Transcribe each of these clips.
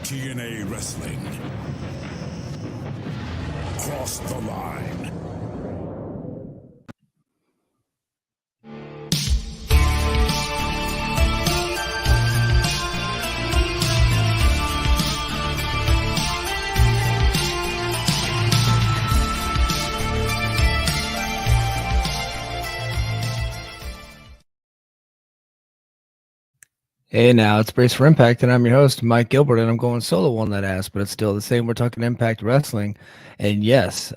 TNA Wrestling. Cross the line. Hey, now it's Brace for Impact, and I'm your host, Mike Gilbert, and I'm going solo on that ass, but it's still the same. We're talking Impact Wrestling, and yes,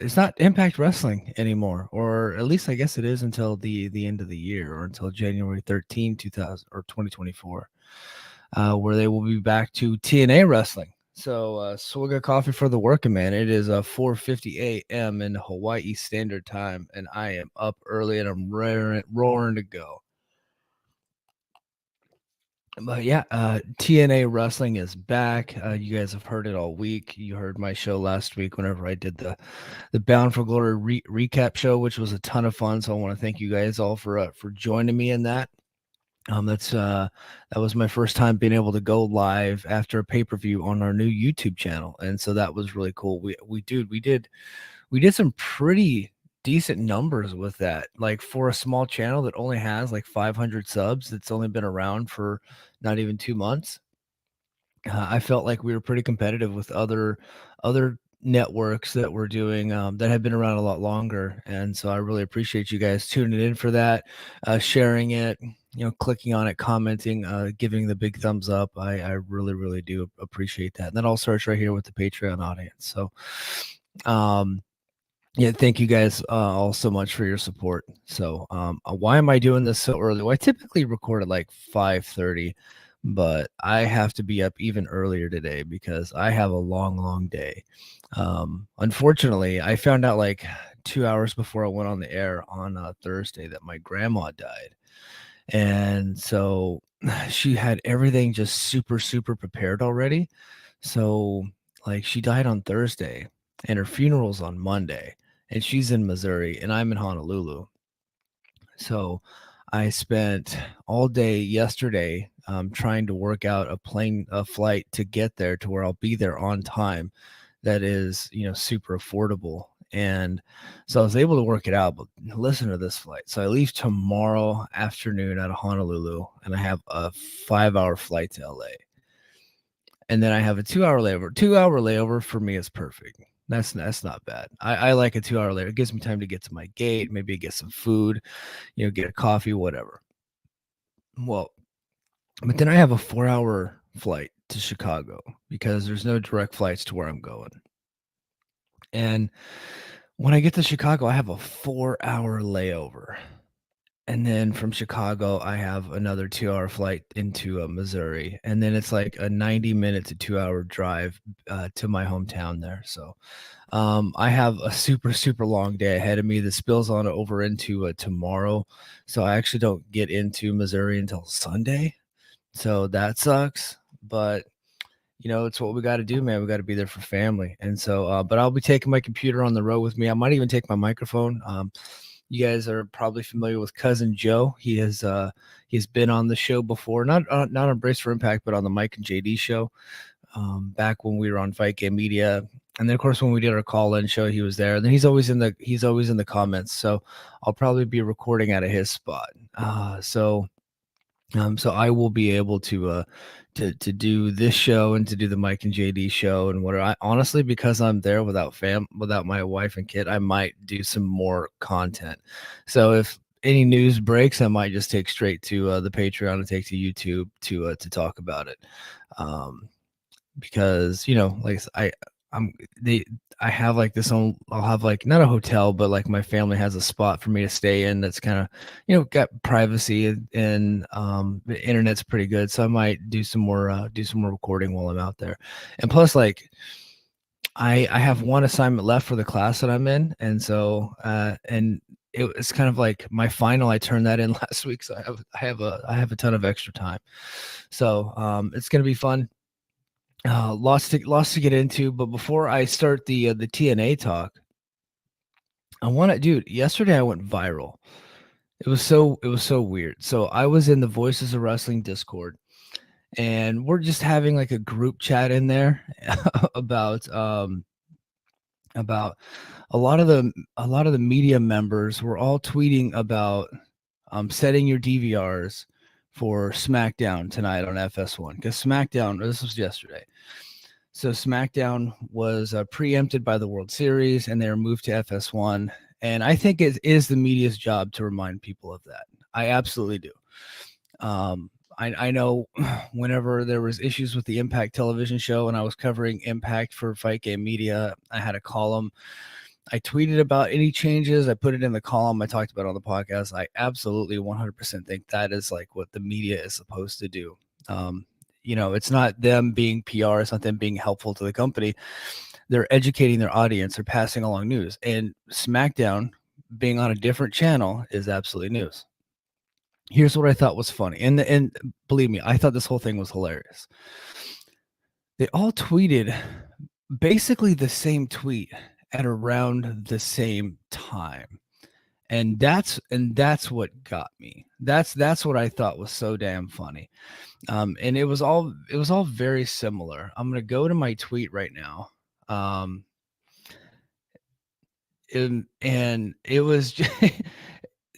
it's not Impact Wrestling anymore, or at least I guess it is until the end of the year, or until January 13, 2000 or 2024, where they will be back to TNA Wrestling. So, Swigga Coffee for the working man. It is 4:50 a.m. in Hawaii Standard Time, and I am up early and I'm roaring to go. But yeah, TNA Wrestling is back. You guys have heard it all week. You heard my show last week whenever I did the Bound for Glory recap show, which was a ton of fun. So I want to thank you guys all for joining me in that. That was my first time being able to go live after a pay-per-view on our new YouTube channel, and so that was really cool. We did some pretty decent numbers with that. Like for a small channel that only has like 500 subs, that's only been around for not even 2 months. I felt like we were pretty competitive with other networks that were doing that have been around a lot longer, and so I really appreciate you guys tuning in for that, sharing it, clicking on it, commenting, giving the big thumbs up. I really do appreciate that, and that all starts right here with the Patreon audience. So, yeah, thank you guys all so much for your support. So, why am I doing this so early? Well, I typically record at like 5:30, but I have to be up even earlier today because I have a long day. Unfortunately, I found out like 2 hours before I went on the air on Thursday that my grandma died. And so she had everything just super prepared already. So, like, she died on Thursday and her funeral's on Monday, and she's in Missouri and I'm in Honolulu. So, I spent all day yesterday trying to work out a flight to get there to where I'll be there on time. That is, super affordable. And so I was able to work it out, but listen to this flight. So I leave tomorrow afternoon out of Honolulu, and I have a 5-hour flight to LA. And then I have a 2-hour layover. 2-hour layover for me is perfect. That's not bad. I like a 2-hour layover. It gives me time to get to my gate, maybe get some food, get a coffee, whatever. Well, but then I have a 4-hour flight to Chicago because there's no direct flights to where I'm going. And when I get to Chicago, I have a 4-hour layover. And then from Chicago, I have another 2-hour flight into Missouri. And then it's like a 90-minute to 2-hour drive to my hometown there. So I have a super long day ahead of me that spills on over into tomorrow. So I actually don't get into Missouri until Sunday. So that sucks. But it's what we got to do, man. We got to be there for family. And so, but I'll be taking my computer on the road with me. I might even take my microphone. You guys are probably familiar with Cousin Joe. He's been on the show before, not on Brace for Impact, but on the Mike and JD show, back when we were on Fight Game Media. And then of course, when we did our call-in show, he was there. And then he's always in the comments. So I'll probably be recording out of his spot. So I will be able to do this show and to do the Mike and JD show and whatever. I honestly, because I'm there without my wife and kid, I might do some more content. So if any news breaks, I might just take straight to the Patreon and take to YouTube to talk about it. Because like I have like this own, I'll have like not a hotel, but like my family has a spot for me to stay in that's kind of got privacy, and the internet's pretty good. So I might do some more recording while I'm out there. And plus, like I have one assignment left for the class that I'm in, and so and it's kind of like my final. I turned that in last week, so I have a ton of extra time. So it's gonna be fun. Lots to get into, but before I start the TNA talk, yesterday I went viral. It was so weird. So I was in the Voices of Wrestling Discord, and we're just having like a group chat in there about a lot of the media members were all tweeting about setting your DVRs for SmackDown tonight on FS1, because SmackDown, this was yesterday. So SmackDown was preempted by the World Series, and they were moved to FS1. And I think it is the media's job to remind people of that. I absolutely do. I know whenever there was issues with the Impact television show and I was covering Impact for Fight Game Media, I had a column. I tweeted about any changes. I put it in the column. I talked about it on the podcast. I absolutely 100% think that is like what the media is supposed to do. It's not them being PR. It's not them being helpful to the company. They're educating their audience. They're passing along news. And SmackDown being on a different channel is absolutely news. Here's what I thought was funny. And believe me, I thought this whole thing was hilarious. They all tweeted basically the same tweet at around the same time. And that's what got me. That's what I thought was so damn funny. And it was all very similar. I'm gonna go to my tweet right now. And it was just,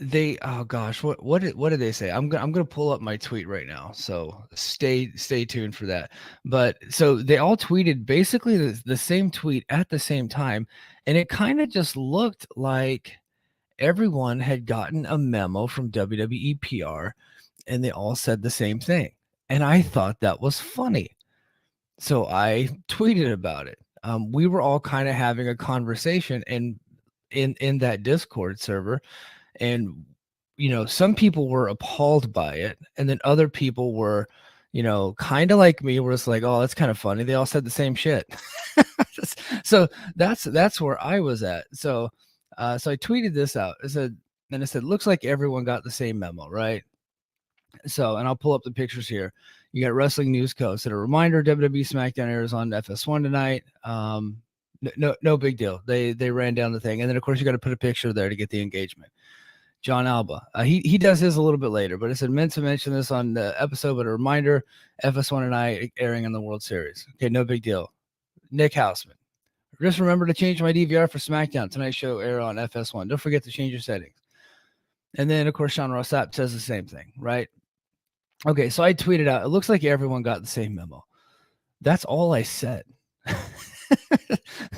they, oh gosh, what did they say? I'm gonna pull up my tweet right now, so stay tuned for that. But so they all tweeted basically the same tweet at the same time, and it kind of just looked like everyone had gotten a memo from WWE PR, and they all said the same thing, and I thought that was funny, so I tweeted about it. We were all kind of having a conversation, and in that Discord server, and some people were appalled by it, and then other people were kind of like me, where it's like, oh, that's kind of funny, they all said the same shit. So that's where I was at. So I tweeted this out. I said, looks like everyone got the same memo, right? So, and I'll pull up the pictures here. You got Wrestling News Co. Said, a reminder, WWE SmackDown airs on FS1 tonight. No big deal. They ran down the thing, and then of course you got to put a picture there to get the engagement. John Alba, he does his a little bit later, but I said, meant to mention this on the episode, but a reminder, FS1 tonight airing in the World Series. Okay, no big deal. Nick Houseman, just remember to change my DVR for SmackDown. Tonight's show air on FS1. Don't forget to change your settings. And then of course Sean Ross Sapp says the same thing, right? Okay, so I tweeted out, it looks like everyone got the same memo. That's all I said.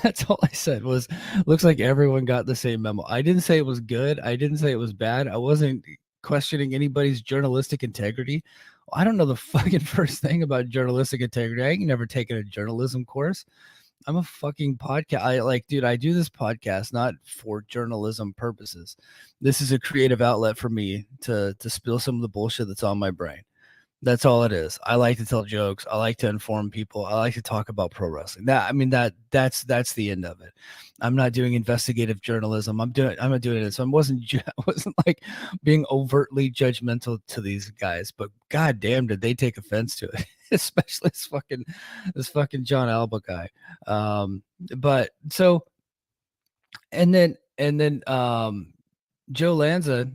That's all I said was, looks like everyone got the same memo. I didn't say it was good. I didn't say it was bad. I wasn't questioning anybody's journalistic integrity. I don't know the fucking first thing about journalistic integrity. I ain't never taken a journalism course. I'm a fucking podcast. Dude, I do this podcast not for journalism purposes. This is a creative outlet for me to spill some of the bullshit that's on my brain. That's all it is. I like to tell jokes. I like to inform people. I like to talk about pro wrestling. That's the end of it. I'm not doing investigative journalism. I'm not doing it. So I wasn't like being overtly judgmental to these guys, but god damn did they take offense to it. Especially this fucking John Alba guy. But so and then Joe Lanza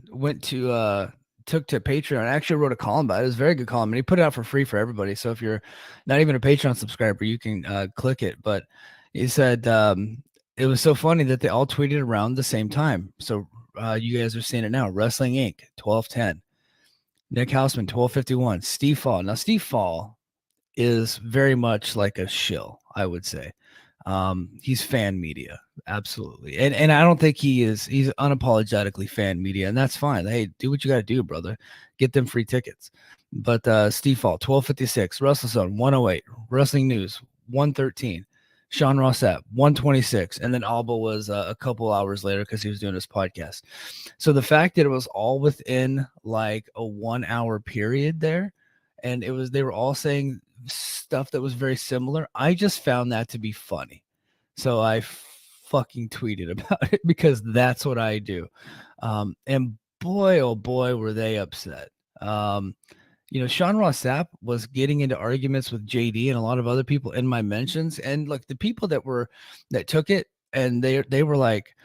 took to Patreon. I actually wrote a column about it. It was a very good column, and he put it out for free for everybody. So if you're not even a Patreon subscriber, you can click it. But he said it was so funny that they all tweeted around the same time. So you guys are seeing it now. Wrestling Inc. 1210, Nick Houseman 1251, Steve Fall. Now Steve Fall is very much like a shill, I would say. He's fan media, absolutely, and I don't think he's unapologetically fan media, and that's fine. Hey, do what you got to do, brother. Get them free tickets. But Steve Fall 1256, WrestleZone 108, Wrestling News 113, Sean Ross Sapp 126, and then Alba was a couple hours later because he was doing his podcast. So the fact that it was all within like a 1 hour period there, and they were all saying stuff that was very similar. I just found that to be funny. So I fucking tweeted about it because that's what I do. And boy, oh boy, were they upset. Sean Ross Sapp was getting into arguments with JD and a lot of other people in my mentions. And look, the people that took it, and they were like,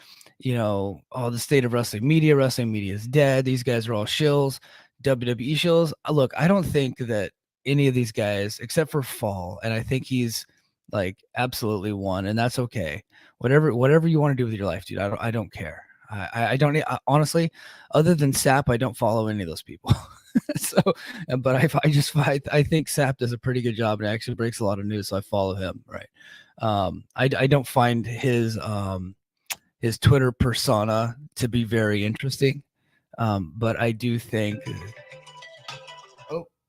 oh, the state of wrestling media is dead. These guys are all shills, WWE shills. Look, I don't think that any of these guys except for Fall, and I think he's like absolutely one, and that's okay. Whatever you want to do with your life, dude. I don't care. I don't honestly, other than Sap, I don't follow any of those people. So, but I think Sap does a pretty good job and actually breaks a lot of news, so I follow him. Right. I don't find his Twitter persona to be very interesting. But I do think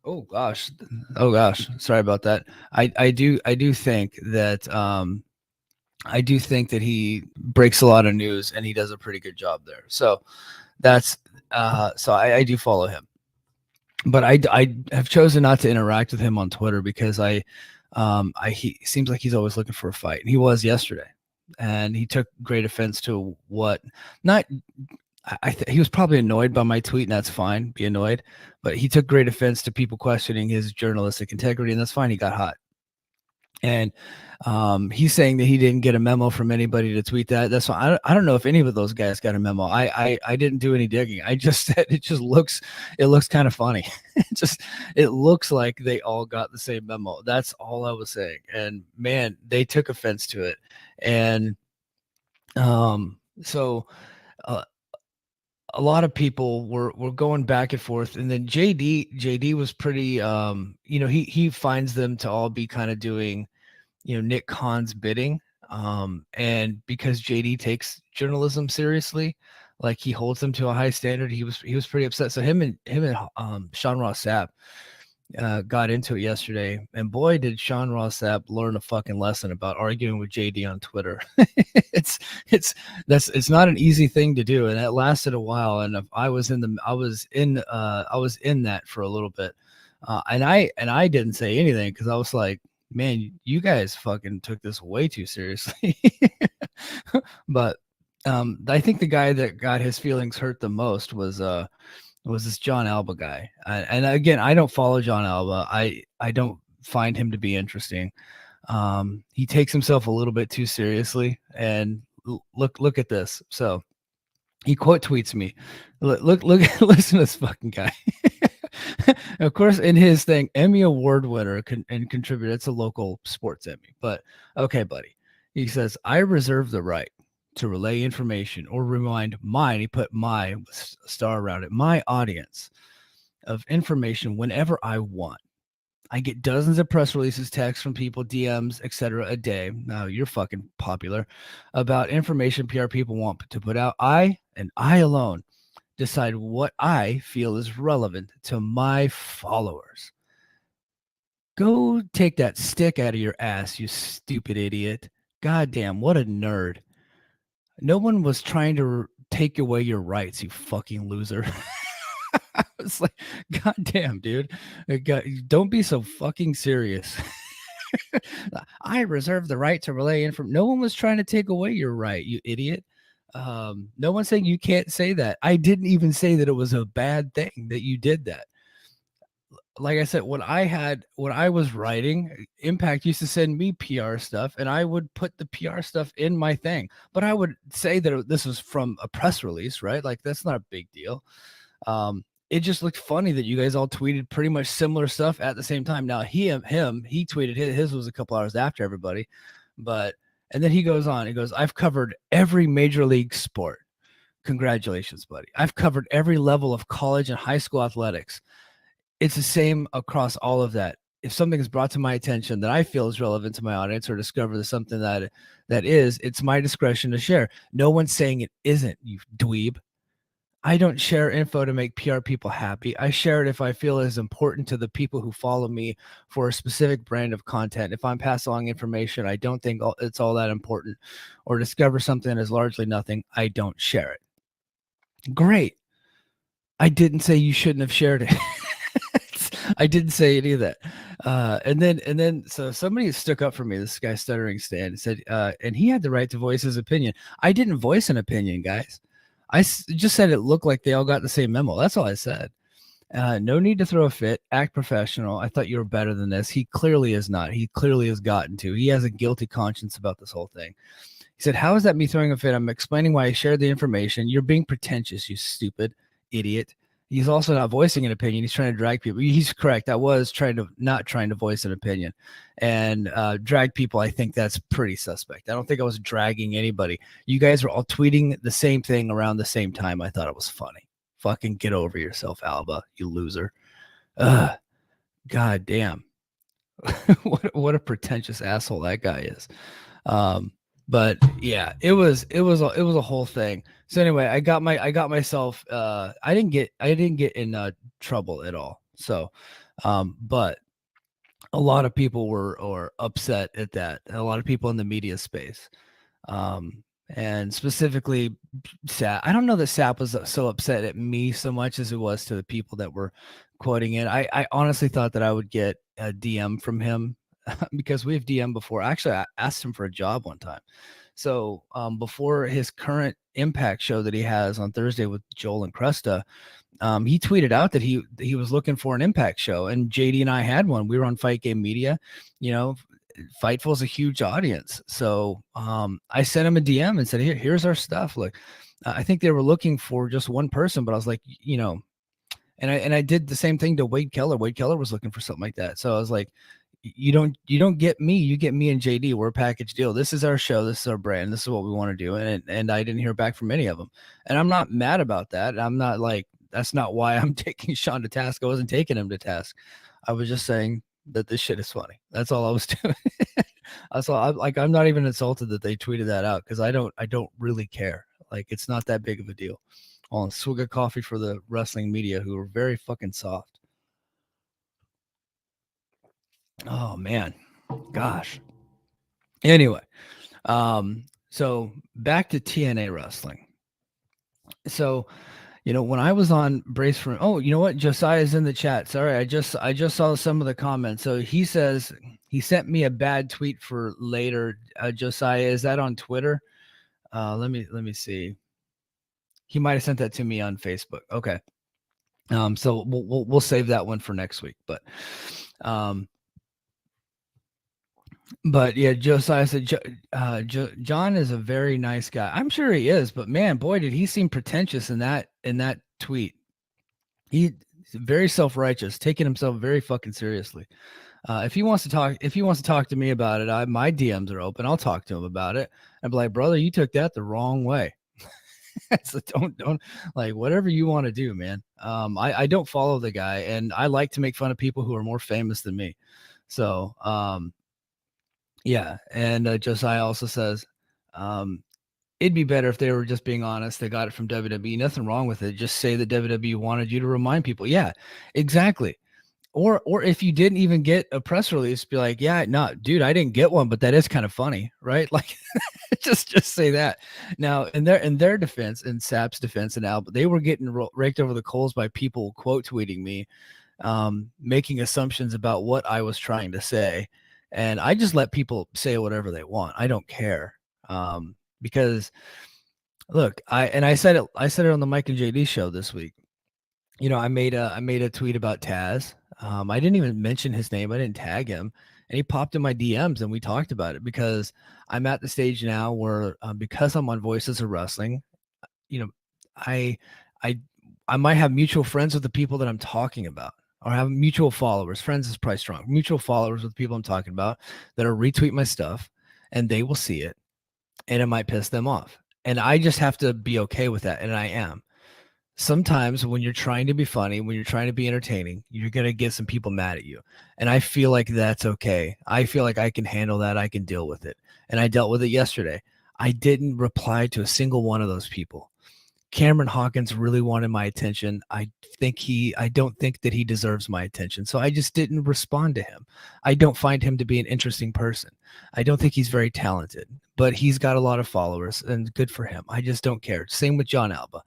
oh gosh. Oh gosh. Sorry about that. I do think that he breaks a lot of news and he does a pretty good job there. So that's so I do follow him. But I have chosen not to interact with him on Twitter because he seems like he's always looking for a fight. And he was yesterday. And he took great offense to what not he was probably annoyed by my tweet, and that's fine. Be annoyed, but he took great offense to people questioning his journalistic integrity, and that's fine. He got hot, and he's saying that he didn't get a memo from anybody to tweet that. That's why I don't know if any of those guys got a memo. I didn't do any digging. I just said it looks kind of funny. It looks like they all got the same memo. That's all I was saying. And man, they took offense to it, and so. A lot of people were going back and forth, and then JD was pretty he finds them to all be kind of doing Nick Khan's bidding, and because JD takes journalism seriously, like he holds them to a high standard, he was pretty upset. So him and Sean Ross Sapp got into it yesterday, and boy did Sean Ross Sapp learn a fucking lesson about arguing with JD on Twitter. It's not an easy thing to do, and it lasted a while. And I was in that for a little bit, and I didn't say anything because I was like, man, you guys fucking took this way too seriously. But I think the guy that got his feelings hurt the most was this John Alba guy. And again, I don't follow John Alba. I don't find him to be interesting. He takes himself a little bit too seriously. And look at this. So he quote tweets me. Look, listen to this fucking guy. Of course, in his thing, Emmy Award winner and contributor. It's a local sports Emmy. But okay, buddy. He says, I reserve the right to relay information or remind mine, he put my star around it, my audience of information whenever I want. I get dozens of press releases, texts from people, DMs, etc. a day. Now you're fucking popular about information PR people want to put out. I alone decide what I feel is relevant to my followers. Go take that stick out of your ass, you stupid idiot. Goddamn, what a nerd. No one was trying to take away your rights, you fucking loser. I was like, God damn, dude. Don't be so fucking serious. I reserve the right to relay information. No one was trying to take away your right, you idiot. No one's saying you can't say that. I didn't even say that it was a bad thing that you did that. Like I said, when I was writing, Impact used to send me PR stuff, and I would put the PR stuff in my thing. But I would say that this was from a press release, right? Like that's not a big deal. It just looked funny that you guys all tweeted pretty much similar stuff at the same time. Now he tweeted his was a couple hours after everybody, and then he goes on. He goes, "I've covered every major league sport. Congratulations, buddy. I've covered every level of college and high school athletics. It's the same across all of that. If something is brought to my attention that I feel is relevant to my audience or discover there's something that is, it's my discretion to share. No one's saying it isn't, you dweeb. I don't share info to make PR people happy. I share it if I feel it is important to the people who follow me for a specific brand of content. If I'm passing along information I don't think it's all that important or discover something that is largely nothing, I don't share it." Great. I didn't say you shouldn't have shared it. I didn't say any of that. And then so somebody stuck up for me, this guy Stuttering Stan, said, and he had the right to voice his opinion. I didn't voice an opinion, guys. I just said it looked like they all got the same memo. That's all I said. No need to throw a fit. Act professional. I thought you were better than this. He clearly is not. He clearly has gotten to. He has a guilty conscience about this whole thing. He said, "How is that me throwing a fit? I'm explaining why I shared the information. You're being pretentious, you stupid idiot. He's also not voicing an opinion. He's trying to drag people. He's correct. I was not trying to voice an opinion, and drag people. I think that's pretty suspect. I don't think I was dragging anybody. You guys were all tweeting the same thing around the same time. I thought it was funny. Fucking get over yourself, Alba, you loser. Ugh, god damn. what a pretentious asshole that guy is. But yeah, it was a whole thing. So anyway, I got myself I didn't get in trouble at all. So but a lot of people were upset at that. A lot of people in the media space. And specifically Sap. I don't know that Sap was so upset at me so much as it was to the people that were quoting it. I honestly thought that I would get a DM from him because we've DM before. Actually, I asked him for a job one time. So before his current Impact show that he has on Thursday with Joel and Kresta, he tweeted out that he was looking for an Impact show, and JD and I had one. We were on Fight Game Media. You know, Fightful is a huge audience, so I sent him a DM and said, here's our stuff. Look, I think they were looking for just one person, but I was like, you know, and I did the same thing to Wade Keller. Wade Keller was looking for something like that, so I was like, you don't get me, you get me and JD. We're a package deal. This is our show. This is our brand. This is what we want to do. And I didn't hear back from any of them, and I'm not mad about that. I'm not like, that's not why I'm taking Sean to task. I wasn't taking him to task. I was just saying that this shit is funny. That's all I was doing. I'm not even insulted that they tweeted that out, because I don't really care. Like, it's not that big of a deal. I'll swig of coffee for the wrestling media, who are very fucking soft. Oh man, gosh. Anyway, so back to TNA wrestling. So, you know, when I was on Brace for, oh, you know what? Josiah's in the chat. Sorry, I just saw some of the comments. So he says he sent me a bad tweet for later. Josiah, is that on Twitter? Let me see. He might have sent that to me on Facebook. Okay. So we'll save that one for next week. But yeah, Josiah said John is a very nice guy. I'm sure he is, but man, boy, did he seem pretentious in that tweet. He's very self-righteous, taking himself very fucking seriously. If he wants to talk to me about it, my DMs are open. I'll talk to him about it. I'd be like, brother, you took that the wrong way. So don't like, whatever you want to do, man. I don't follow the guy, and I like to make fun of people who are more famous than me. So yeah, and Josiah also says, it'd be better if they were just being honest. They got it from WWE. Nothing wrong with it. Just say that WWE wanted you to remind people. Yeah, exactly. Or if you didn't even get a press release, be like, yeah, no, dude, I didn't get one, but that is kind of funny, right? Like, just say that. Now, in their defense, in Sap's defense, and Alba, they were getting raked over the coals by people quote tweeting me, making assumptions about what I was trying to say. And I just let people say whatever they want. I don't care. Because look, I said it on the Mike and JD show this week. You know, I made a tweet about Taz. I didn't even mention his name. I didn't tag him, and he popped in my DMs, and we talked about it, because I'm at the stage now where, because I'm on Voices of Wrestling, you know, I might have mutual friends with the people that I'm talking about, or have mutual followers. Friends is probably strong. Mutual followers with people I'm talking about that are retweet my stuff, and they will see it, and it might piss them off. And I just have to be okay with that, and I am. Sometimes when you're trying to be funny, when you're trying to be entertaining, you're going to get some people mad at you. And I feel like that's okay. I feel like I can handle that. I can deal with it. And I dealt with it yesterday. I didn't reply to a single one of those people. Cameron Hawkins really wanted my attention. I don't think that he deserves my attention. So I just didn't respond to him. I don't find him to be an interesting person. I don't think he's very talented, but he's got a lot of followers, and good for him. I just don't care. Same with John Alba.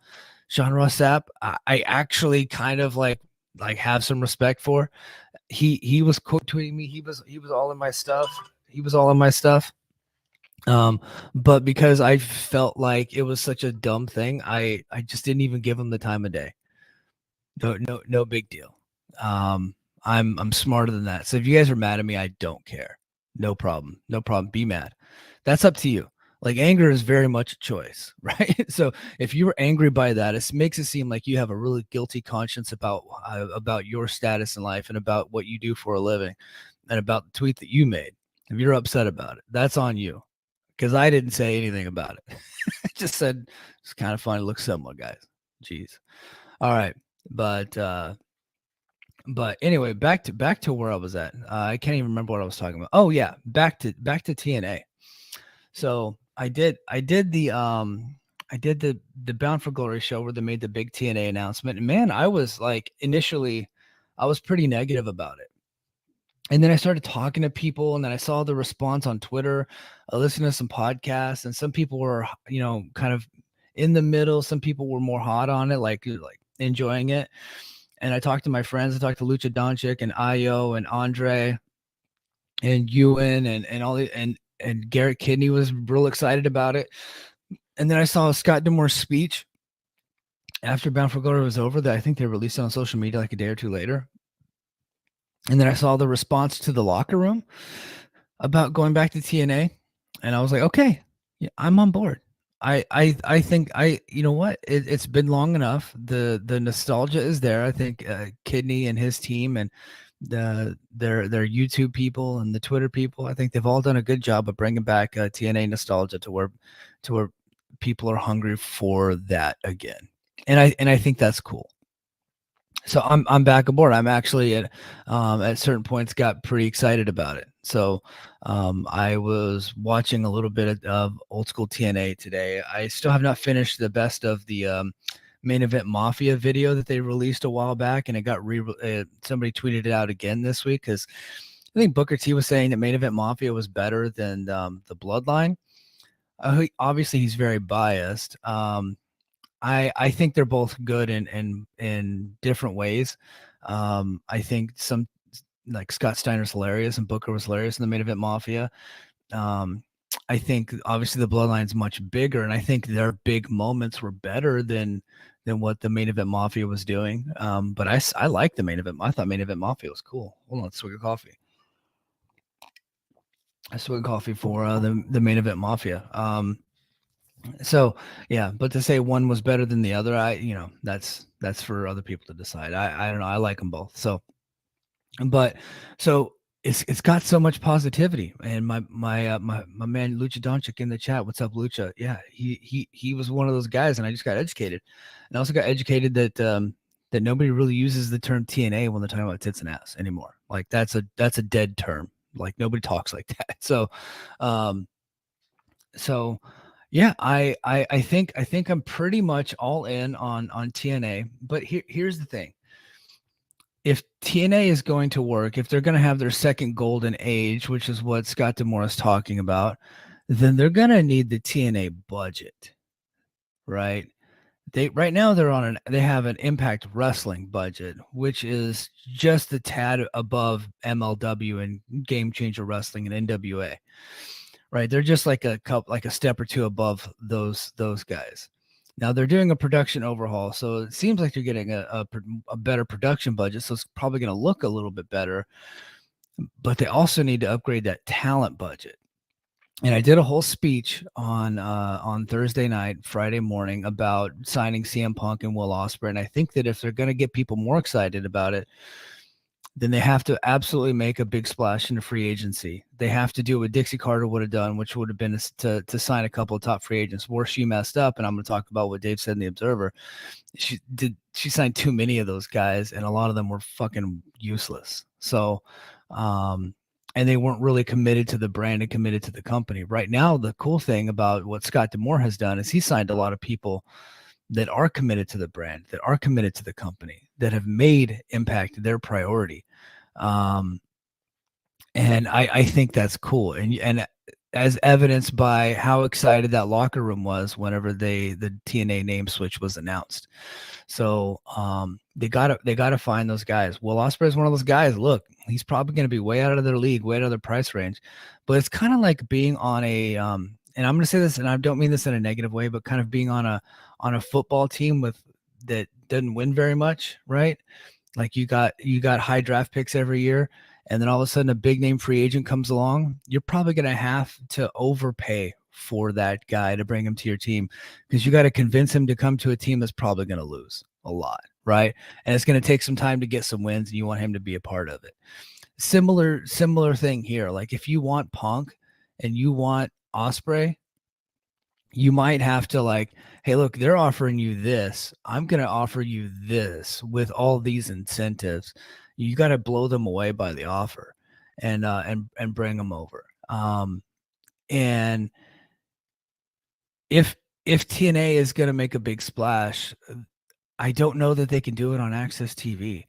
Sean Ross Sapp, I actually kind of like have some respect for. He was quote tweeting me. He was all in my stuff. But because I felt like it was such a dumb thing, I just didn't even give him the time of day. No big deal. I'm smarter than that. So if you guys are mad at me, I don't care. No problem. Be mad. That's up to you. Like anger is very much a choice, right? So if you were angry by that, it makes it seem like you have a really guilty conscience about your status in life and about what you do for a living and about the tweet that you made. If you're upset about it, that's on you. Because I didn't say anything about it. I just said it's kind of funny. Look similar, guys. Jeez. All right. But anyway, back to where I was at. I can't even remember what I was talking about. Oh yeah, back to TNA. So I did the Bound for Glory show where they made the big TNA announcement. And man, I was like initially I was pretty negative about it. And then I started talking to people, and then I saw the response on Twitter. I listened to some podcasts, and some people were, kind of in the middle. Some people were more hot on it, like enjoying it. And I talked to my friends. I talked to Lucha Doncic and Io and Andre and Ewan and all the and Garrett Kidney was real excited about it. And then I saw Scott D'Amore's speech after Bound for Glory was over that I think they released it on social media like a day or two later. And then I saw the response to the locker room about going back to TNA, and I was like, okay, yeah, I'm on board. I think you know what, it's been long enough. The nostalgia is there. I think Kidney and his team and their YouTube people and the Twitter people, I think they've all done a good job of bringing back TNA nostalgia to where people are hungry for that again, and I think that's cool. So I'm back aboard. I'm actually at certain points got pretty excited about it. So I was watching a little bit of old school TNA today. I still have not finished the best of the main event Mafia video that they released a while back, and it got somebody tweeted it out again this week because I think Booker T was saying that main event Mafia was better than the Bloodline. Obviously, he's very biased. I think they're both good in different ways. I think some like Scott Steiner's hilarious and Booker was hilarious in the main event Mafia. Um, I think obviously the Bloodline's much bigger, and I think their big moments were better than what the main event Mafia was doing. But I like the main event. I thought main event Mafia was cool. Hold on, let's swig of coffee. I swig coffee for the main event Mafia. So yeah, but to say one was better than the other, that's for other people to decide. I don't know. I like them both. But so it's got so much positivity. And my man Lucha Doncic in the chat. What's up, Lucha? Yeah, he was one of those guys, and I just got educated, and I also got educated that nobody really uses the term TNA when they're talking about tits and ass anymore. Like that's a dead term. Like nobody talks like that. Um, so yeah, I think I'm pretty much all in on TNA. But here's the thing. If TNA is going to work, if they're going to have their second golden age, which is what Scott D'Amore is talking about, then they're going to need the TNA budget, right? Right now they have an Impact Wrestling budget, which is just a tad above MLW and Game Changer Wrestling and NWA. Right, they're just like a step or two above those guys. Now they're doing a production overhaul, so it seems like they're getting a better production budget, so it's probably going to look a little bit better. But they also need to upgrade that talent budget. And I did a whole speech on Thursday night, Friday morning about signing CM Punk and Will Ospreay. And I think that if they're going to get people more excited about it, then they have to absolutely make a big splash into free agency. They have to do what Dixie Carter would have done, which would have been to sign a couple of top free agents. Where she messed up, and I'm going to talk about what Dave said in the Observer. She signed too many of those guys, and a lot of them were fucking useless. So, and they weren't really committed to the brand and committed to the company. Right now, the cool thing about what Scott D'Amore has done is he signed a lot of people that are committed to the brand, that are committed to the company, that have made Impact their priority. And I think that's cool. And as evidenced by how excited that locker room was whenever the TNA name switch was announced. So they gotta find those guys. Will Ospreay is one of those guys. Look, he's probably going to be way out of their league, way out of their price range. But it's kind of like being on a and I'm going to say this, and I don't mean this in a negative way, but kind of being on a football team that doesn't win very much, right? Like you got high draft picks every year, and then all of a sudden a big name free agent comes along. You're probably going to have to overpay for that guy to bring him to your team, because you got to convince him to come to a team that's probably going to lose a lot, right? And it's going to take some time to get some wins, and you want him to be a part of it. Similar thing here. Like if you want Punk and you want Osprey, you might have to like, hey, look, they're offering you this. I'm going to offer you this with all these incentives. You got to blow them away by the offer and bring them over. And if TNA is going to make a big splash, I don't know that they can do it on Access TV.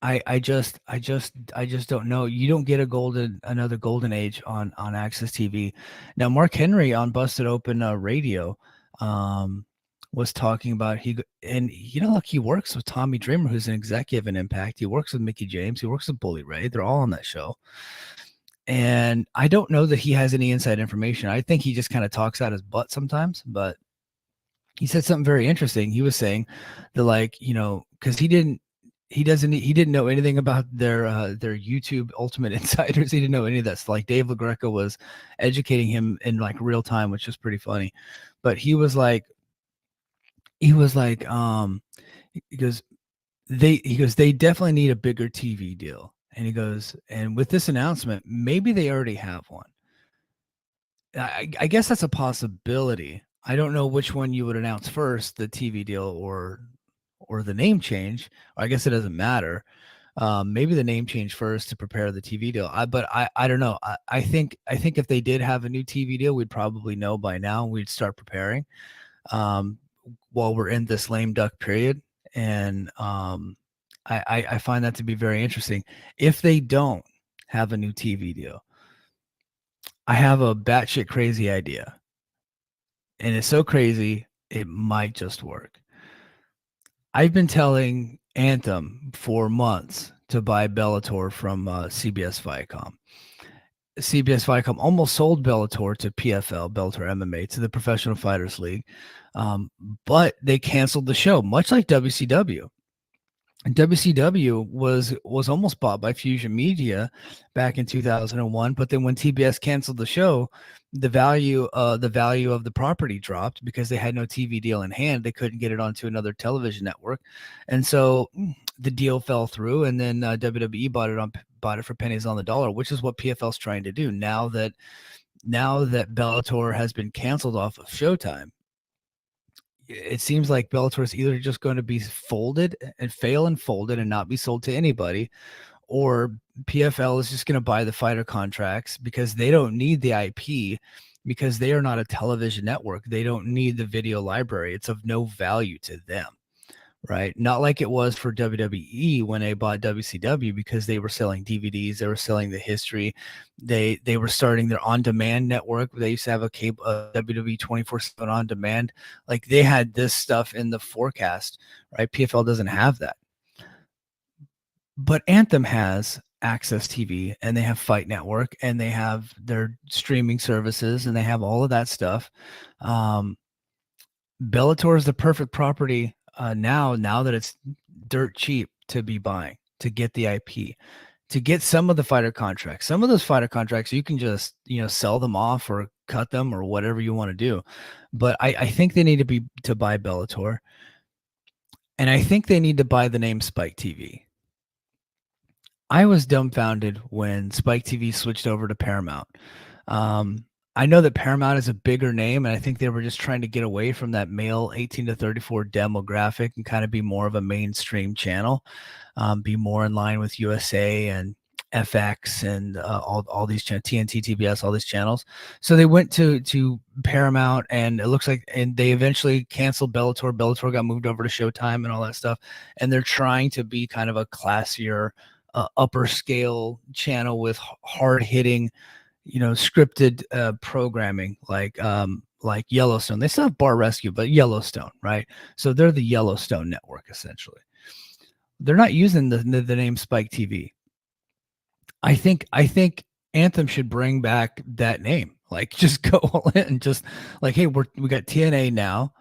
I just don't know. You don't get another golden age on Access TV. Now, Mark Henry on Busted Open Radio was talking about look, he works with Tommy Dreamer, who's an executive in Impact. He works with Mickey James. He works with Bully Ray. They're all on that show. And I don't know that he has any inside information. I think he just kind of talks out his butt sometimes, but he said something very interesting. He was saying that, because he didn't know anything about their YouTube Ultimate Insiders. He didn't know any of that. So like Dave LaGreca was educating him in like real time, which was pretty funny. But he goes, they definitely need a bigger TV deal. And he goes, and with this announcement, maybe they already have one. I guess that's a possibility. I don't know which one you would announce first, the TV deal or the name change. I guess it doesn't matter. Maybe the name change first to prepare the TV deal. But I don't know. I think if they did have a new TV deal, we'd probably know by now. We'd start preparing while we're in this lame duck period. And I find that to be very interesting. If they don't have a new TV deal, I have a batshit crazy idea. And it's so crazy, it might just work. I've been telling Anthem for months to buy Bellator from CBS Viacom. CBS Viacom almost sold Bellator to PFL, Bellator MMA, to the Professional Fighters League, but they canceled the show, much like WCW. And WCW was almost bought by Fusion Media back in 2001, but then when TBS canceled the show, the value of the property dropped because they had no TV deal in hand. They couldn't get it onto another television network, and so the deal fell through. And then WWE bought it for pennies on the dollar, which is what PFL's trying to do now that Bellator has been canceled off of Showtime. It seems like Bellator is either just going to be folded and fail and folded and not be sold to anybody, or PFL is just going to buy the fighter contracts because they don't need the IP, because they are not a television network. They don't need the video library. It's of no value to them, right? Not like it was for WWE when they bought WCW, because they were selling DVDs, they were selling the history, they were starting their on-demand network. They used to have a cable WWE 24/7 on demand. Like they had this stuff in the forecast, right? PFL doesn't have that. But Anthem has Access TV, and they have Fight Network, and they have their streaming services, and they have all of that stuff. Bellator is the perfect property now that it's dirt cheap to be buying, to get the IP, to get some of the fighter contracts. Some of those fighter contracts you can just sell them off or cut them or whatever you want to do. But I think they need to buy Bellator, and I think they need to buy the name Spike TV. I was dumbfounded when Spike TV switched over to Paramount. I know that Paramount is a bigger name, and I think they were just trying to get away from that male 18 to 34 demographic and kind of be more of a mainstream channel, be more in line with USA and FX and all these channels, TNT, TBS, all these channels. So they went to Paramount, and it looks like, and they eventually canceled Bellator. Bellator got moved over to Showtime and all that stuff, and they're trying to be kind of a classier, upper scale channel with hard hitting, scripted programming like Yellowstone. They still have Bar Rescue, but Yellowstone, right? So they're the Yellowstone network essentially. They're not using the name Spike TV. I think Anthem should bring back that name. Like just go all in, just like, hey, we got TNA now.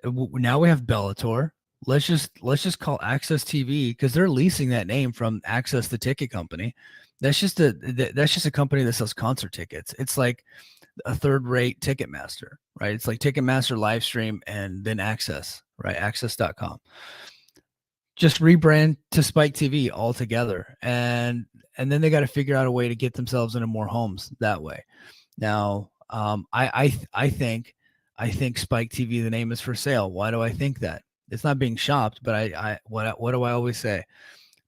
Now we have Bellator. Let's just call Access TV, because they're leasing that name from Access, the ticket company. That's just a company that sells concert tickets. It's like a third-rate Ticketmaster, right? It's like Ticketmaster live stream and then Access, right? Access.com. Just rebrand to Spike TV altogether, and then they got to figure out a way to get themselves into more homes that way. Now, I think Spike TV, the name is for sale. Why do I think that? It's not being shopped, but what do I always say?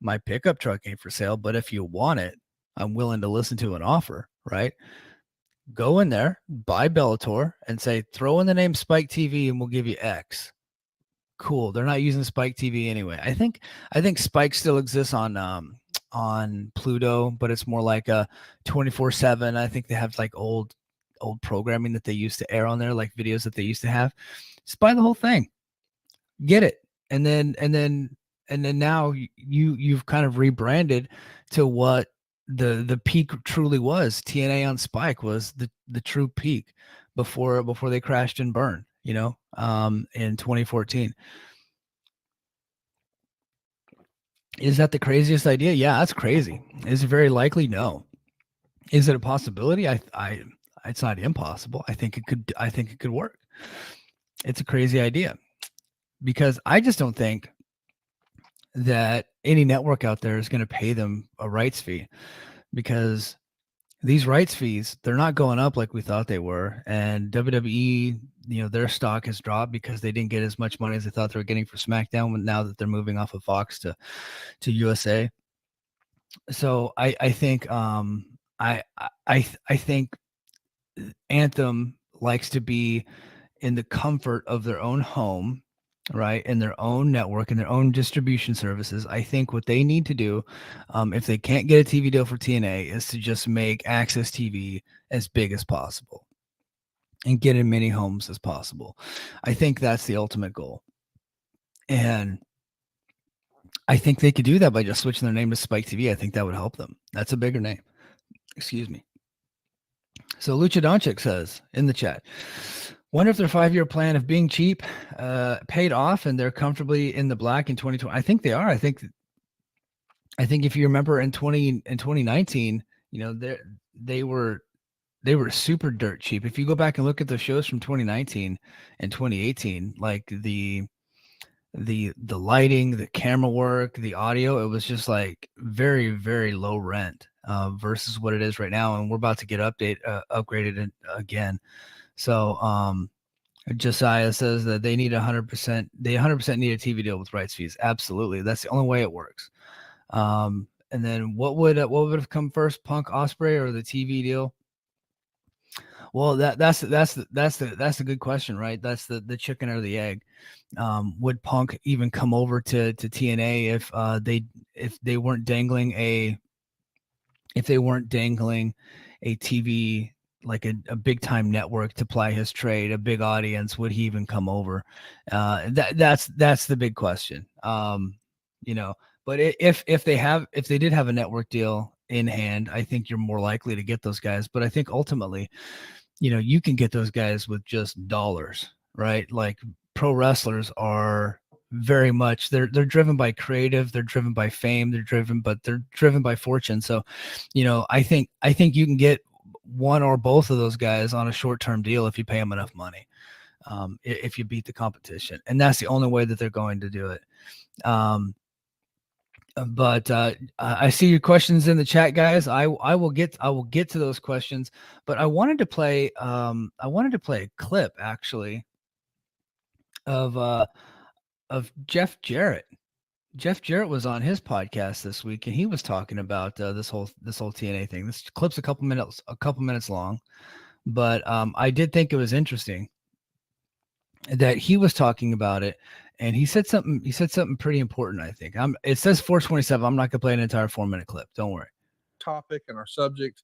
My pickup truck ain't for sale, but if you want it, I'm willing to listen to an offer, right? Go in there, buy Bellator, and say, throw in the name Spike TV, and we'll give you X. Cool. They're not using Spike TV anyway. I think Spike still exists on Pluto, but it's more like a 24/7. I think they have like old programming that they used to air on there, like videos that they used to have. Just buy the whole thing, get it, and then now you've kind of rebranded to what the peak truly was. TNA on Spike was the true peak before they crashed and burned, in 2014. Is that the craziest idea? Yeah, that's crazy. Is it very likely? No. Is it a possibility? It's not impossible. I think it could work. It's a crazy idea because I just don't think that any network out there is going to pay them a rights fee, because these rights fees, they're not going up like we thought they were. And WWE, their stock has dropped because they didn't get as much money as they thought they were getting for SmackDown now that they're moving off of Fox to USA. So I think I think Anthem likes to be in the comfort of their own home, right, in their own network and their own distribution services. I think what they need to do, if they can't get a TV deal for TNA, is to just make Access TV as big as possible and get in many homes as possible. I think that's the ultimate goal. And I think they could do that by just switching their name to Spike TV. I think that would help them. That's a bigger name. Excuse me. So Lucha Doncic says in the chat, wonder if their 5-year plan of being cheap paid off and they're comfortably in the black in 2020. I think they are. I think if you remember in 2019, they were super dirt cheap. If you go back and look at the shows from 2019 and 2018, like the lighting, the camera work, the audio, it was just like very, very low rent versus what it is right now. And we're about to get upgraded again. So Josiah says that they need 100%. They 100% need a TV deal with rights fees. Absolutely, that's the only way it works. And then what would have come first, Punk Osprey or the TV deal? Well, that's the good question, right? That's the chicken or the egg. Would Punk even come over to TNA if they weren't dangling a TV, like a big time network to ply his trade, a big audience? Would he even come over? That's the big question. But if they did have a network deal in hand, I think you're more likely to get those guys. But I think ultimately, you can get those guys with just dollars, right? Like pro wrestlers are very much, they're driven by creative, they're driven by fame, they're driven by fortune. So, I think you can get one or both of those guys on a short-term deal if you pay them enough money, if you beat the competition. And that's the only way that they're going to do it. But I see your questions in the chat, guys. I will get to those questions, but I wanted to play a clip actually of Jeff Jarrett. Jeff Jarrett was on his podcast this week, and he was talking about this whole TNA thing. This clip's a couple minutes long, but I did think it was interesting that he was talking about it. And he said something pretty important, I think. It says 427. I'm not going to play an entire 4-minute clip. Don't worry. Topic and our subject.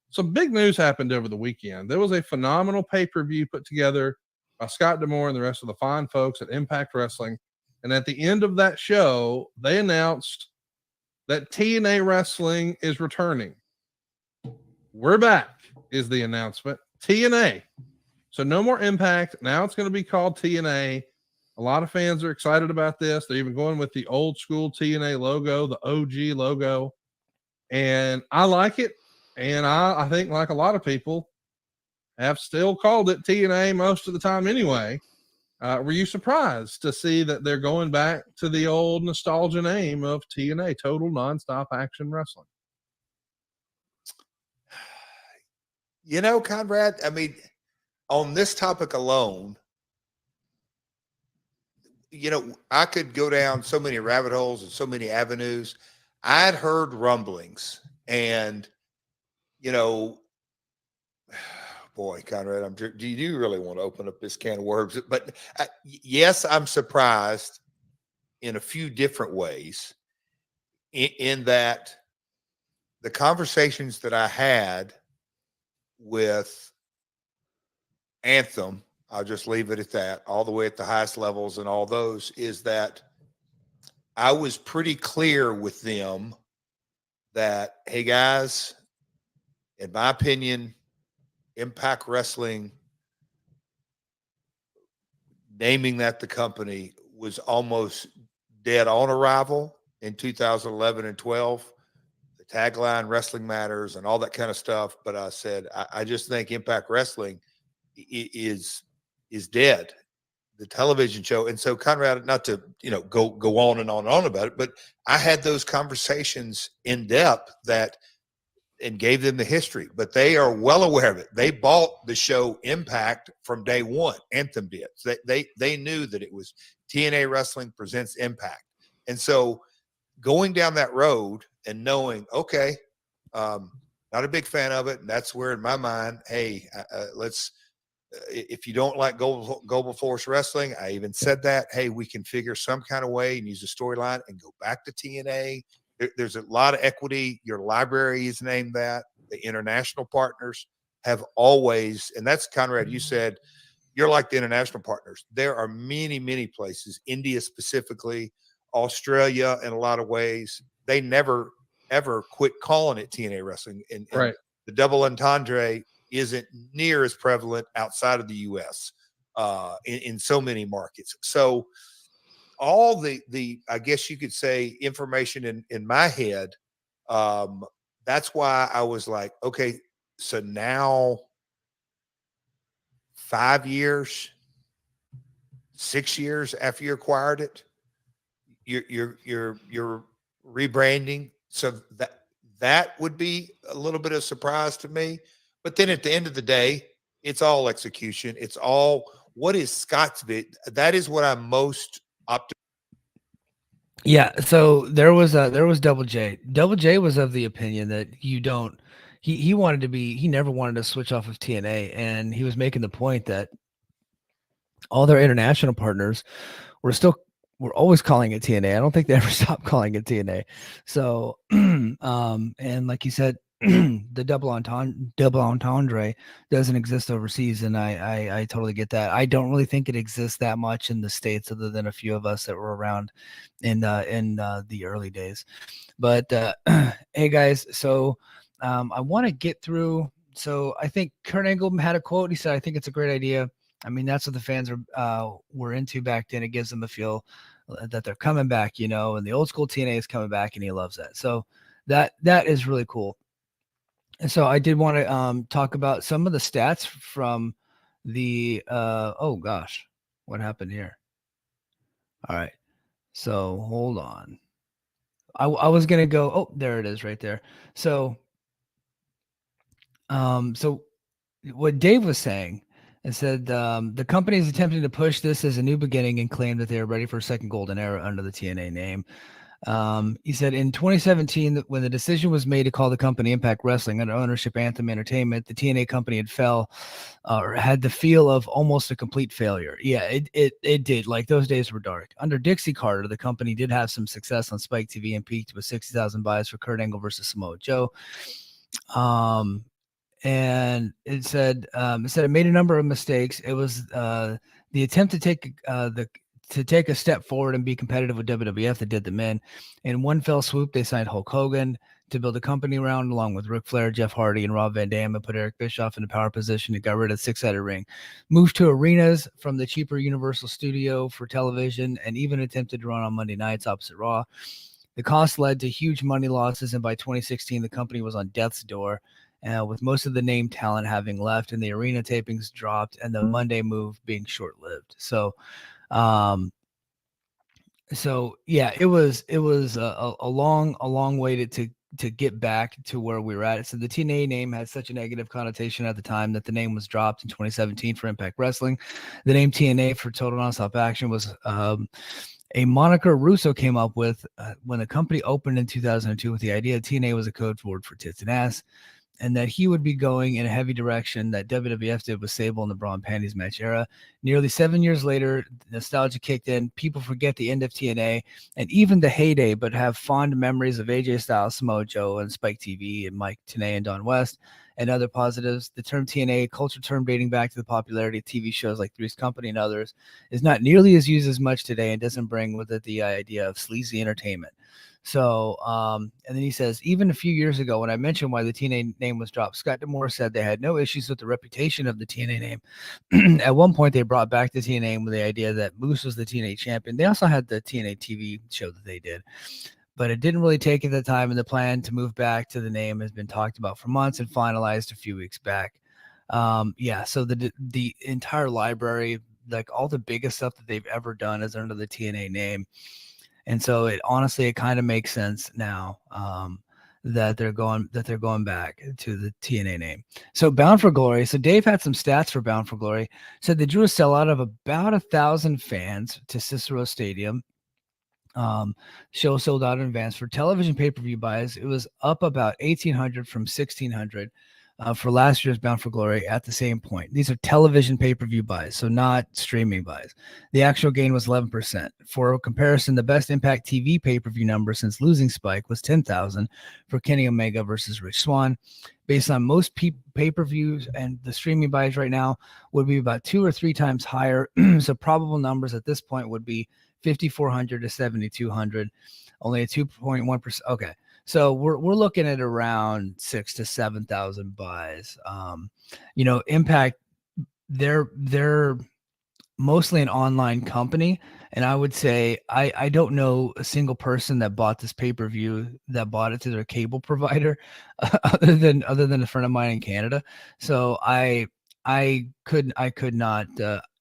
Some big news happened over the weekend. There was a phenomenal pay-per-view put together by Scott D'Amore and the rest of the fine folks at Impact Wrestling. And at the end of that show, they announced that TNA Wrestling is returning. We're back, is the announcement. TNA. So no more Impact. Now it's going to be called TNA. A lot of fans are excited about this. They're even going with the old school TNA logo, the OG logo. And I like it. And I think, like a lot of people, have still called it TNA most of the time anyway. Were you surprised to see that they're going back to the old nostalgia name of TNA, Total Nonstop Action Wrestling? You know, Conrad, I mean, on this topic alone, you know, I could go down so many rabbit holes and so many avenues. I'd heard rumblings, and, you know, boy, Conrad, do you really want to open up this can of worms? But yes, I'm surprised in a few different ways in that the conversations that I had with Anthem, I'll just leave it at that, all the way at the highest levels and all those, is that I was pretty clear with them that, hey guys, in my opinion, Impact Wrestling, naming that the company, was almost dead on arrival in 2011 and 12. The tagline, Wrestling Matters, and all that kind of stuff. But I said, I just think Impact Wrestling is dead, the television show. And so, Conrad, not to, you know, go on and on and on about it, but I had those conversations in depth and gave them the history, but they are well aware of it. They bought the show Impact from day one. Anthem did. So they knew that it was TNA Wrestling presents Impact. And so going down that road and knowing, okay, not a big fan of it. And that's where in my mind, hey, let's, if you don't like Global Force Wrestling, I even said that, hey, we can figure some kind of way and use a storyline and go back to TNA. There's a lot of equity. Your library is named that. The international partners have always, and that's, Conrad, you said, you're like the international partners. There are many, many places, India specifically, Australia in a lot of ways. They never, ever quit calling it TNA Wrestling. And Right. The double entendre isn't near as prevalent outside of the U.S. In so many markets. So all the I guess you could say information in my head, that's why I was like, okay, so now 5 years, 6 years after you acquired it, you're rebranding. So that would be a little bit of surprise to me. But then at the end of the day, it's all execution. It's all, what is Scott's bit? That is what I'm most optimistic. Yeah, so there was Double J. Double J was of the opinion that you don't. He wanted to be. He never wanted to switch off of TNA, and he was making the point that all their international partners were always calling it TNA. I don't think they ever stopped calling it TNA. So, and like you said, the double entendre doesn't exist overseas, and I totally get that. I don't really think it exists that much in the States, other than a few of us that were around in the early days. But hey guys, so I want to get through. So I think Kurt Angle had a quote. He said, "I think it's a great idea." I mean, that's what the fans were into back then. It gives them a feel that they're coming back, you know, and the old school TNA is coming back, and he loves that. So that is really cool. And so I did want to talk about some of the stats from the oh gosh, what happened here? All right, so hold on. I was gonna go. Oh, there it is, right there. So so what Dave was saying, and said the company is attempting to push this as a new beginning and claim that they are ready for a second golden era under the TNA name. He said in 2017, when the decision was made to call the company Impact Wrestling under ownership Anthem Entertainment, the TNA company had the feel of almost a complete failure. Yeah, it did. Like, those days were dark. Under Dixie Carter, the company did have some success on Spike TV and peaked with 60,000 buys for Kurt Angle versus Samoa Joe. And it said it made a number of mistakes. It was the attempt to take a step forward and be competitive with WWF that did them in. In one fell swoop, they signed Hulk Hogan to build a company around, along with Ric Flair, Jeff Hardy, and Rob Van Dam, and put Eric Bischoff in a power position and got rid of the six-sided ring. Moved to arenas from the cheaper Universal Studio for television, and even attempted to run on Monday nights opposite Raw. The cost led to huge money losses, and by 2016, the company was on death's door. with most of the name talent having left and the arena tapings dropped and the Monday move being short-lived. Um, so yeah, it was a long way to get back to where we were at. So the TNA name had such a negative connotation at the time that the name was dropped in 2017 for Impact Wrestling. The name TNA for Total Nonstop Action was a moniker Russo came up with when the company opened in 2002 with the idea that TNA was a code word for tits and ass, and that he would be going in a heavy direction that WWF did with Sable in the bra and panties match era. Nearly 7 years later, nostalgia kicked in. People forget the end of TNA and even the heyday, but have fond memories of AJ Styles, Samoa Joe, and Spike TV, and Mike Tenay and Don West, and other positives. The term TNA, a culture term dating back to the popularity of TV shows like Three's Company and others, is not nearly as used as much today and doesn't bring with it the idea of sleazy entertainment. So, and then he says, even a few years ago, when I mentioned why the TNA name was dropped, Scott D'Amore said they had no issues with the reputation of the TNA name. At one point, they brought back the TNA name with the idea that Moose was the TNA champion. They also had the TNA TV show that they did, but it didn't really take at the time, and the plan to move back to the name has been talked about for months and finalized a few weeks back. Yeah, so the entire library, like all the biggest stuff that they've ever done is under the TNA name. And so it kind of makes sense now that they're going back to the TNA name. So Bound for Glory. So Dave had some stats for Bound for Glory. Said they drew a sellout of about 1,000 fans to Cicero Stadium. Show sold out in advance. For television pay-per-view buys, it was up about 1,800 from 1,600 for last year's Bound for Glory at the same point. These are television pay-per-view buys, so not streaming buys. The actual gain was 11%. For comparison, the best Impact TV pay-per-view number since losing Spike was 10,000 for Kenny Omega versus Rich Swann. Based on most pay-per-views, and the streaming buys right now would be about 2 or 3 times higher. So probable numbers at this point would be 5,400 to 7,200, only a 2.1%. Okay. So we're looking at around 6,000 to 7,000 buys. Impact, they're mostly an online company, and I would say I don't know a single person that bought this pay-per-view that bought it to their cable provider, other than a friend of mine in Canada. So I could not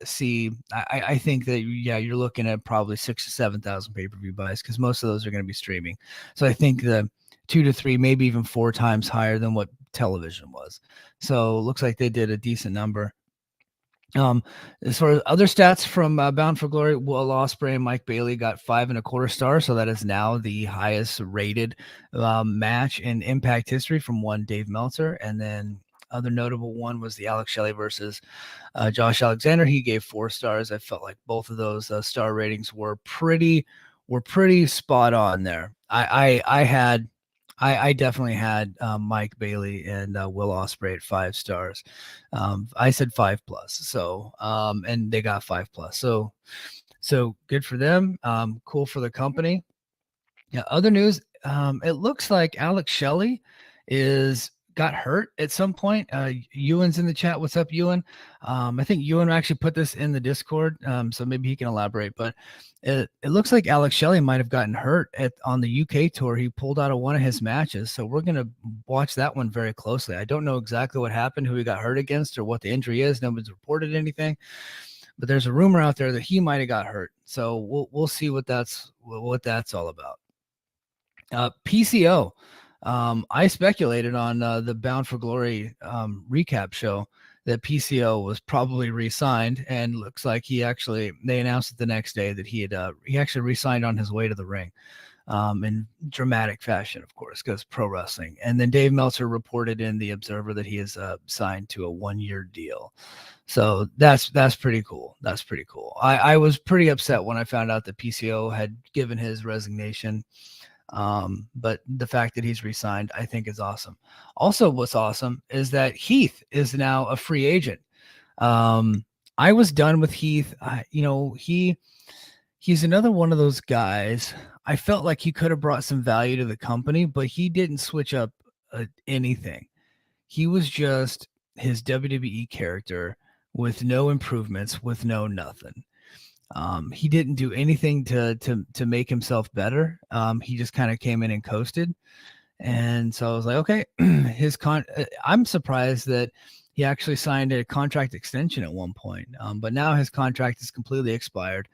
see. I think that you're looking at probably 6,000 to 7,000 pay-per-view buys, because most of those are going to be streaming. So I think the 2 to 3, maybe even 4 times higher than what television was. So it looks like they did a decent number. As far as other stats from Bound for Glory, Will Ospreay and Mike Bailey got 5.25 stars, so that is now the highest rated match in Impact history from one Dave Meltzer. And then other notable one was the Alex Shelley versus Josh Alexander. He gave 4 stars. I felt like both of those star ratings were pretty spot on there. I definitely had Mike Bailey and Will Ospreay at 5 stars. I said 5+. So and they got 5+. So good for them. Cool for the company. Yeah. Other news. It looks like Alex Shelley got hurt at some point. Ewan's in the chat. What's up, Ewan? I think Ewan actually put this in the Discord, so maybe he can elaborate. But it looks like Alex Shelley might have gotten hurt on the UK tour. He pulled out of one of his matches, so we're going to watch that one very closely. I don't know exactly what happened, who he got hurt against, or what the injury is. Nobody's reported anything, but there's a rumor out there that he might have got hurt. So we'll see what that's all about. PCO. I speculated on the Bound for Glory recap show that PCO was probably re-signed, and looks like they announced it the next day that he actually re-signed on his way to the ring, in dramatic fashion, of course, because pro wrestling. And then Dave Meltzer reported in the Observer that he is signed to a 1-year deal. So that's pretty cool. That's pretty cool. I was pretty upset when I found out that PCO had given his resignation. But the fact that he's re-signed, I think, is awesome. Also, what's awesome is that Heath is now a free agent. I was done with Heath. He's another one of those guys. I felt like he could have brought some value to the company, but he didn't switch up anything. He was just his WWE character with no improvements, with no nothing. He didn't do anything to make himself better. He just kind of came in and coasted. And so I was like, okay, I'm surprised that he actually signed a contract extension at one point. But now his contract is completely expired.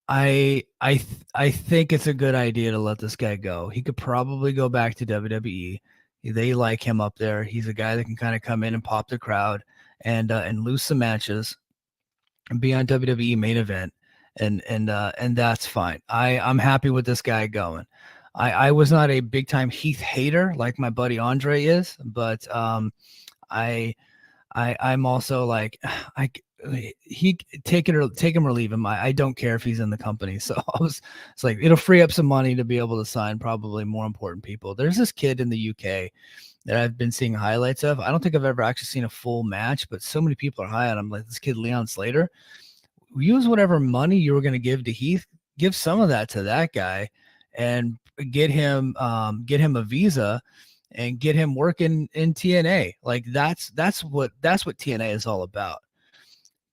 I think it's a good idea to let this guy go. He could probably go back to WWE. They like him up there. He's a guy that can kind of come in and pop the crowd and lose some matches and be on WWE main event, and that's fine. I'm happy with this guy going. I was not a big time Heath hater like my buddy Andre is, but I'm also like he take him or leave him. I don't care if he's in the company. So it's like it'll free up some money to be able to sign probably more important people. There's this kid in the UK that I've been seeing highlights of. I don't think I've ever actually seen a full match, but so many people are high on him. Like this kid Leon Slater. Use whatever money you were going to give to Heath, give some of that to that guy, and get him a visa and get him working in TNA. Like that's what TNA is all about.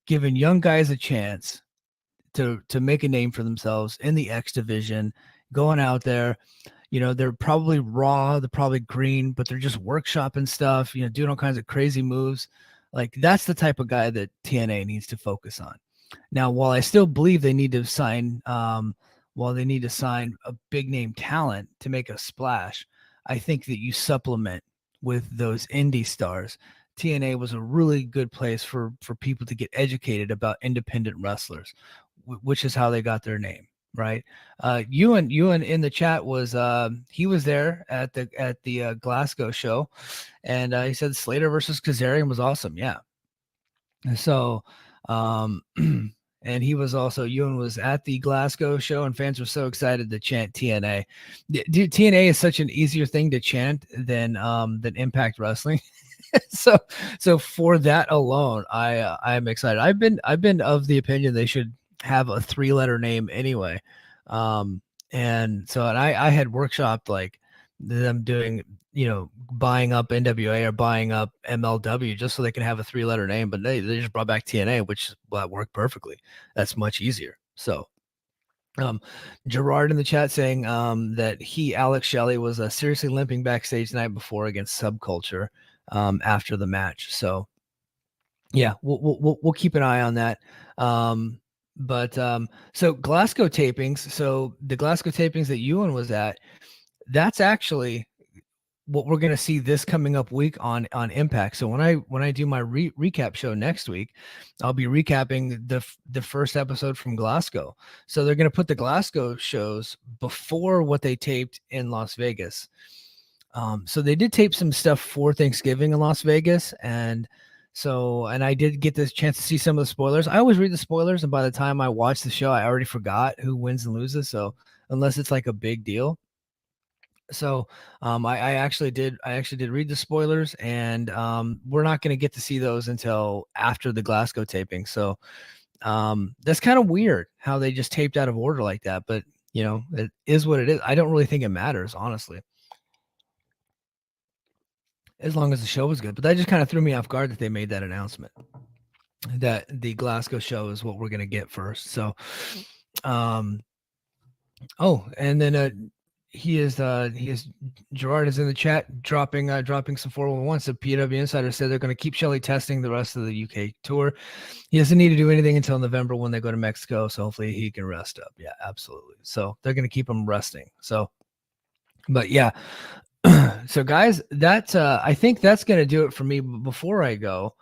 Giving young guys a chance to make a name for themselves in the X division, going out there. They're probably raw, they're probably green, but they're just workshopping stuff, doing all kinds of crazy moves. Like that's the type of guy that TNA needs to focus on. Now, while I still believe they need to sign, a big name talent to make a splash, I think that you supplement with those indie stars. TNA was a really good place for people to get educated about independent wrestlers, which is how they got their name, right? Ewan in the chat was he was there at the Glasgow show, and he said Slater versus Kazarian was awesome. Yeah, so and he was also Ewan was at the Glasgow show, and fans were so excited to chant TNA. Dude, TNA is such an easier thing to chant than Impact Wrestling. so for that alone, I'm excited. I've been of the opinion they should have a 3-letter name anyway. And I had workshopped like them doing, buying up NWA or buying up MLW just so they can have a 3-letter name, but they just brought back TNA, which that worked perfectly. That's much easier. So Gerard in the chat saying that Alex Shelley was seriously limping backstage the night before against Subculture after the match. So yeah, we'll keep an eye on that. So Glasgow tapings. So the Glasgow tapings that Ewan was at, that's actually what we're going to see this coming up week on Impact. So when I do my recap show next week, I'll be recapping the first episode from Glasgow. So they're going to put the Glasgow shows before what they taped in Las Vegas. So they did tape some stuff for Thanksgiving in Las Vegas, and I did get this chance to see some of the spoilers. I always read the spoilers, and by the time I watch the show, I already forgot who wins and loses. So unless it's like a big deal. So I actually did read the spoilers, and we're not going to get to see those until after the Glasgow taping. So that's kind of weird how they just taped out of order like that, but it is what it is. I don't really think it matters, honestly, as long as the show was good. But that just kind of threw me off guard that they made that announcement that the Glasgow show is what we're going to get first. So and then Gerard is in the chat dropping some 411. So PW Insider said they're going to keep Shelley testing the rest of the UK tour. He doesn't need to do anything until November when they go to Mexico. So hopefully he can rest up. Yeah, absolutely. So they're going to keep him resting. So, but yeah. So guys, that's I think that's going to do it for me. But before I go,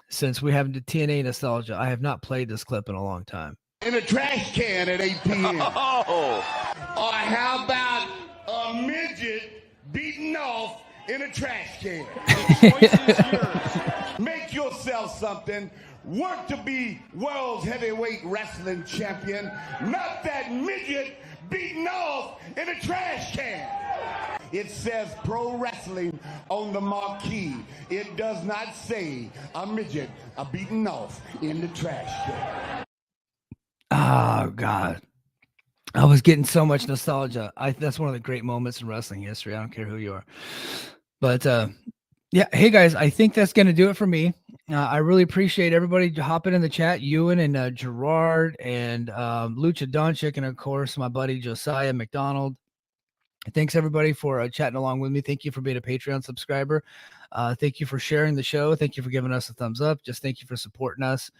since we have the TNA nostalgia, I have not played this clip in a long time. In a trash can at 8 p.m. Or how about a midget beating off in a trash can? The choice is yours. Make yourself something. Work to be world's heavyweight wrestling champion, not that midget beating off in a trash can. It says pro wrestling on the marquee. It does not say a midget beating off in the trash can. Oh God, I was getting so much nostalgia. That's one of the great moments in wrestling history. I don't care who you are, but yeah. Hey guys, I think that's gonna do it for me. I really appreciate everybody hopping in the chat. Ewan and Gerard and Lucha Doncic, and of course my buddy Josiah McDonald. Thanks everybody for chatting along with me. Thank you for being a Patreon subscriber. Thank you for sharing the show. Thank you for giving us a thumbs up. Just thank you for supporting us.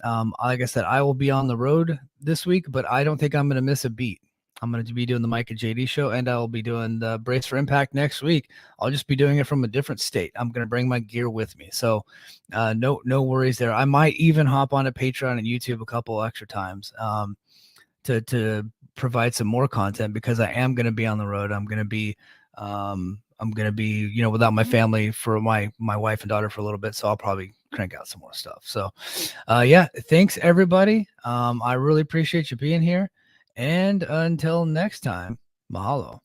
Like I said, I will be on the road this week, but I don't think I'm going to miss a beat. I'm going to be doing the Mike and JD show, and I'll be doing the Brace for Impact next week. I'll just be doing it from a different state. I'm going to bring my gear with me. So no worries there. I might even hop on to Patreon and YouTube a couple extra times to provide some more content, because I am going to be on the road. I'm going to be without my family for my wife and daughter for a little bit. So I'll probably crank out some more stuff. So yeah, thanks everybody. I really appreciate you being here. And until next time, mahalo.